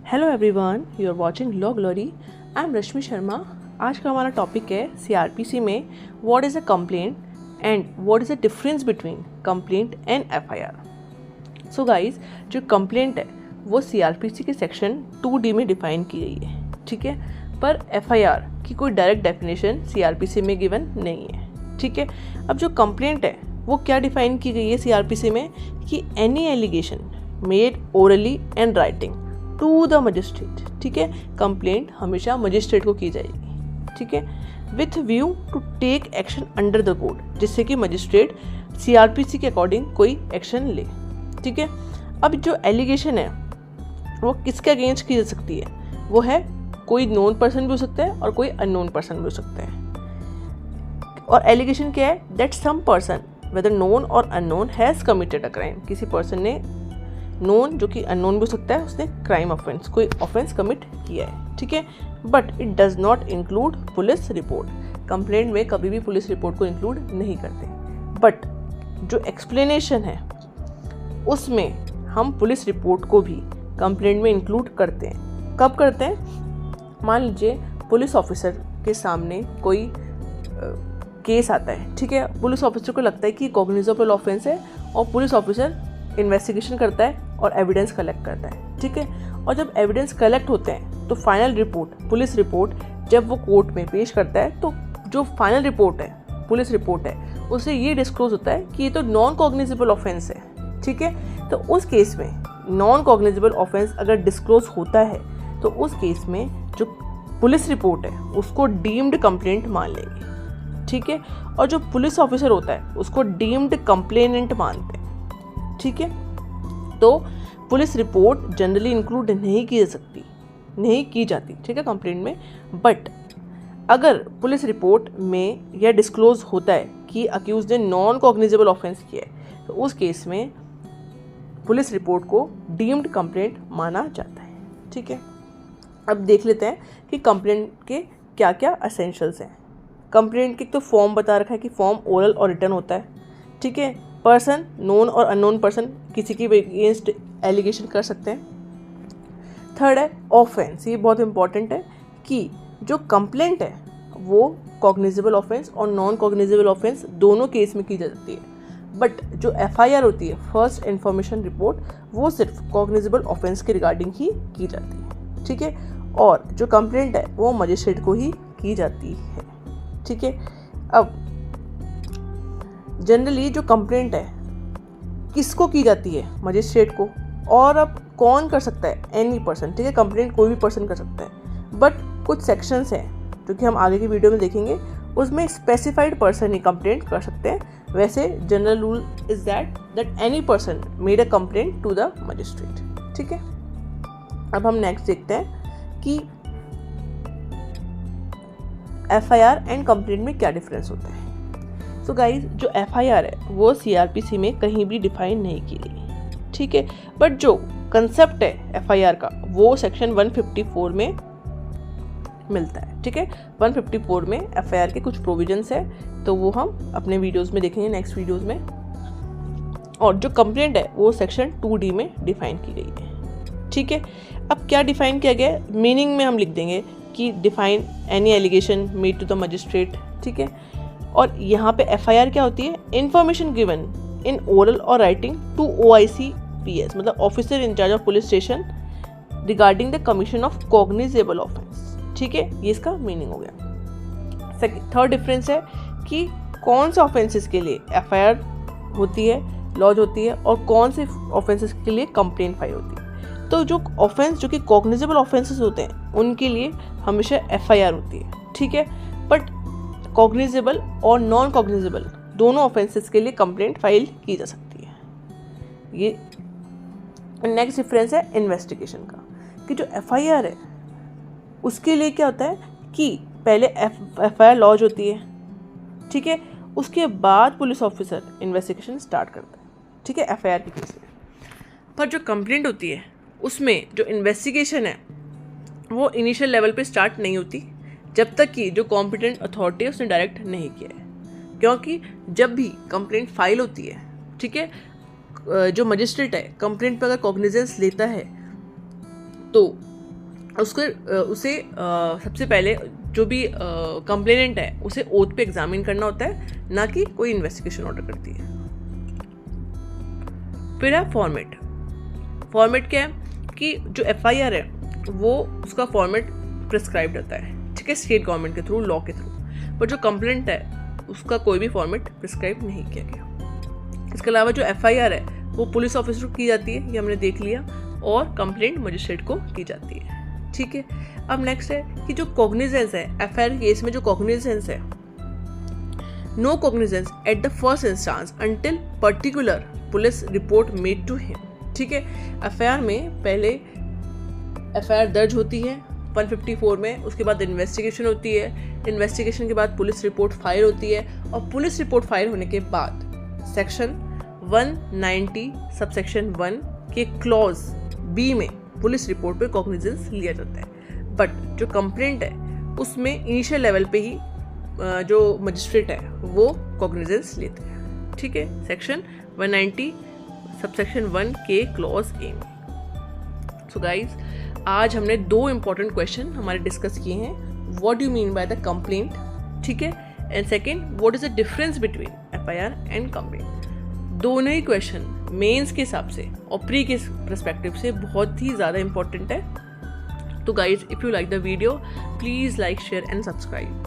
Hello everyone, you are watching law glory. I am Rashmi Sharma. आज का हमारा टॉपिक है सीआरपीसी में what is a complaint and what is the difference between complaint and FIR. So guys, जो complaint है वो CrPC के section 2D में डिफाइन की गई है, ठीक है। पर एफआईआर की कोई डायरेक्ट डेफिनेशन सीआरपीसी में गिवन नहीं है, ठीक है। अब जो कंप्लेंट है वो क्या डिफाइन की गई है सीआरपीसी में कि any allegation made orally and writing to the magistrate, ठीक है। कंप्लेंट हमेशा मजिस्ट्रेट को की जाएगी, ठीक है, with view to take action under the code, जिससे कि मजिस्ट्रेट सीआरपीसी के अकॉर्डिंग कोई एक्शन ले, ठीक है। अब जो एलिगेशन है वो किसके अगेंस्ट की जा सकती है? वो है कोई नोन पर्सन भी हो सकता है और कोई अननोन पर्सन भी हो सकता है। और एलिगेशन क्या है? That some person whether known or unknown has committed a crime, किसी पर्सन ने नोन जो कि अननोन भी हो सकता है उसने क्राइम ऑफेंस कोई ऑफेंस कमिट किया है, ठीक है। But it does not include police report. Complaint में कभी भी पुलिस रिपोर्ट को इंक्लूड नहीं करते, बट जो एक्सप्लेनेशन है उसमें हम पुलिस रिपोर्ट को भी कंप्लेंट में इंक्लूड करते हैं। कब करते हैं? मान लीजिए पुलिस ऑफिसर के सामने कोई केस आता है, ठीक है। पुलिस ऑफिसर को लगता है कि कॉग्निजेबल ऑफेंस है और पुलिस ऑफिसर इन्वेस्टिगेशन करता है और एविडेंस कलेक्ट करता है, ठीक है। और जब एविडेंस कलेक्ट होते हैं तो फाइनल रिपोर्ट, पुलिस रिपोर्ट जब वो कोर्ट में पेश करता है तो जो फाइनल रिपोर्ट है, पुलिस रिपोर्ट है, उसे ये डिस्क्लोज होता है कि ये तो नॉन कॉग्निजेबल ऑफेंस है, ठीक है। तो उस केस में नॉन कॉग्निजेबल ऑफेंस अगर डिस्क्लोज होता है तो उस केस में जो पुलिस रिपोर्ट है उसको डीम्ड कंप्लेंट मान लेंगे, ठीक है। और जो पुलिस ऑफिसर होता है उसको डीम्ड कंप्लेनेंट मानते हैं, ठीक है। तो पुलिस रिपोर्ट जनरली इंक्लूड नहीं की जाती, ठीक है, कंप्लेंट में। बट अगर पुलिस रिपोर्ट में यह डिस्क्लोज होता है कि अक्यूज ने नॉन कॉग्निजेबल ऑफेंस किया है तो उस केस में पुलिस रिपोर्ट को डीम्ड कंप्लेंट माना जाता है, ठीक है। अब देख लेते हैं कि कंप्लेंट के क्या क्या एसेंशियल्स हैं। कंप्लेंट के तो फॉर्म बता रखा है कि फॉर्म ओरल और रिटन होता है, ठीक है। Person, known or unknown person किसी के अगेंस्ट एलिगेशन कर सकते हैं। थर्ड है ऑफेंस। ये बहुत इंपॉर्टेंट है कि जो कंप्लेंट है वो कॉग्निजेबल ऑफेंस और नॉन कॉग्निजेबल ऑफेंस दोनों केस में की जा सकती है। बट जो एफआईआर होती है, फर्स्ट इन्फॉर्मेशन रिपोर्ट, वो सिर्फ कॉग्निजेबल ऑफेंस के रिगार्डिंग ही की जाती है, ठीक है। और जो कंप्लेंट है वो मजिस्ट्रेट को ही की जाती है, ठीक है। अब जनरली जो कंप्लेंट है किसको की जाती है? मजिस्ट्रेट को। और अब कौन कर सकता है? एनी पर्सन, ठीक है। कंप्लेंट कोई भी पर्सन कर सकता है, बट कुछ सेक्शंस हैं जो कि हम आगे की वीडियो में देखेंगे, उसमें स्पेसिफाइड पर्सन ही कंप्लेंट कर सकते हैं। वैसे general rule is that any person made a complaint to the magistrate, ठीक है। अब हम नेक्स्ट देखते हैं कि एफआईआर एंड कंप्लेंट में क्या डिफरेंस होता है। सो गाइज, जो एफआईआर है वो सीआरपीसी में कहीं भी डिफाइन नहीं की गई, ठीक है। बट जो कंसेप्ट है एफआईआर का वो सेक्शन 154 में मिलता है, ठीक है। 154 में एफआईआर के कुछ प्रोविजंस है, तो वो हम अपने वीडियोस में देखेंगे, नेक्स्ट वीडियोस में। और जो कंप्लेंट है वो सेक्शन 2D में डिफाइन की गई है, ठीक है। अब क्या डिफाइन किया गया है? मीनिंग में हम लिख देंगे कि define any allegation made to the magistrate, ठीक है। और यहाँ पे एफआईआर क्या होती है? इन्फॉर्मेशन गिवन इन ओरल और राइटिंग टू OICPS, मतलब officer incharge of police station, regarding the commission of cognizable offence, ठीक है। ये इसका मीनिंग हो गया। थर्ड डिफरेंस है कि कौन से ऑफेंसेस के लिए एफआईआर होती है, लॉज होती है, और कौन से ऑफेंसेस के लिए कंप्लेंट फाइल होती है। तो जो ऑफेंस जो कि कॉग्निजेबल ऑफेंसेस होते हैं उनके लिए हमेशा एफआईआर होती है, ठीक है। बट कॉग्निजेबल और नॉन कॉग्निजेबल दोनों ऑफेंसेस के लिए कंप्लेंट फाइल की जा सकती है। ये नेक्स्ट डिफरेंस है इन्वेस्टिगेशन का, कि जो एफआईआर है उसके लिए क्या होता है कि पहले एफआईआर लॉज होती है, ठीक है। उसके बाद पुलिस ऑफिसर इन्वेस्टिगेशन स्टार्ट करता है, ठीक है, एफआईआर के केस में। पर जो कंप्लेंट होती है उसमें जो इन्वेस्टिगेशन है वो इनिशियल लेवल पे स्टार्ट नहीं होती जब तक कि जो कॉम्पिटेंट अथॉरिटी है उसने डायरेक्ट नहीं किया है। क्योंकि जब भी कंप्लेंट फाइल होती है, ठीक है, जो मजिस्ट्रेट है कंप्लेंट पर अगर कॉग्निजेंस लेता है तो उसे सबसे पहले जो भी कंप्लेनेंट है उसे ओथ पे एग्जामिन करना होता है, ना कि कोई इन्वेस्टिगेशन ऑर्डर करती है। फिर है फॉर्मेट। फॉर्मेट क्या है कि जो FIR है वो उसका फॉर्मेट प्रिस्क्राइब्ड होता है, ठीक है, स्टेट गवर्नमेंट के थ्रू, लॉ के थ्रू, पर जो कंप्लेंट है उसका कोई भी फॉर्मेट प्रिस्क्राइब नहीं किया गया। इसके अलावा जो FIR है वो पुलिस ऑफिसर को की जाती है, ये हमने देख लिया, और कंप्लेंट मजिस्ट्रेट को की जाती है, ठीक है। अब नेक्स्ट है कि जो कॉग्निजेंस है, FIR केस में जो कॉग्निजेंस है, no cognizance at the first instance until particular police report made to him, ठीक है। FIR में पहले FIR दर्ज होती है 154 में, उसके बाद इन्वेस्टिगेशन होती है, इन्वेस्टिगेशन के बाद पुलिस रिपोर्ट फाइल होती है, और पुलिस रिपोर्ट फाइल होने के बाद सेक्शन 190 सबसेक्शन 1 के क्लॉज B में पुलिस रिपोर्ट पे कॉग्निजेंस लिया जाता है। बट जो कंप्लेंट है उसमें इनिशियल लेवल पे ही जो मजिस्ट्रेट है वो कॉग्निजेंस लेते हैं, ठीक है, सेक्शन 190 सबसेक्शन 1 के क्लॉज A में। सो गाइज, आज हमने 2 इंपॉर्टेंट क्वेश्चन हमारे डिस्कस किए हैं। What do you mean by the complaint, ठीक है, and second, what is the difference between FIR and complaint. दोनों ही क्वेश्चन मेंस के हिसाब से और प्री के पर्सपेक्टिव से बहुत ही ज़्यादा इंपॉर्टेंट है। तो guys, if you like the video, please like, share and subscribe.